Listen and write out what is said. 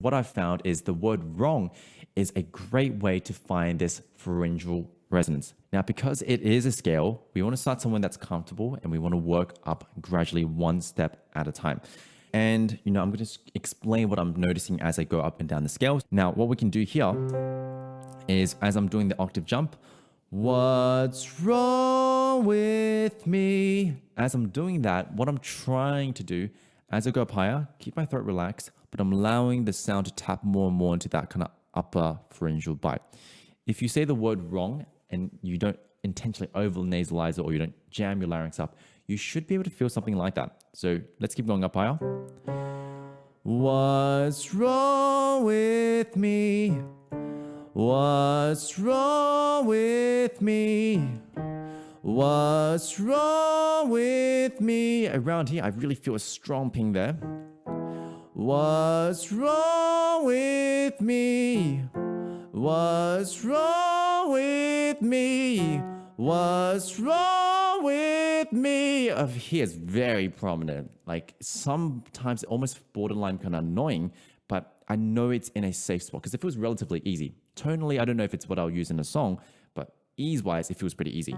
What I've found is the word wrong is a great way to find this pharyngeal resonance. Now, because it is a scale, we want to start somewhere that's comfortable and we want to work up gradually one step at a time. And, I'm going to explain what I'm noticing as I go up and down the scale. Now, what we can do here is as I'm doing the octave jump, what's wrong with me? As I'm doing that, what I'm trying to do as I go up higher, keep my throat relaxed, but I'm allowing the sound to tap more and more into that kind of upper pharyngeal bite. If you say the word wrong and you don't intentionally over nasalize it or you don't jam your larynx up, you should be able to feel something like that. So let's keep going up higher. What's wrong with me? What's wrong with me? What's wrong with me? Around here, I really feel a strong ping there. What's wrong with me? What's wrong with me? What's wrong with me? Over here is very prominent. Like sometimes almost borderline kind of annoying, but I know it's in a safe spot because it feels relatively easy. Tonally, I don't know if it's what I'll use in a song, but ease-wise, it feels pretty easy.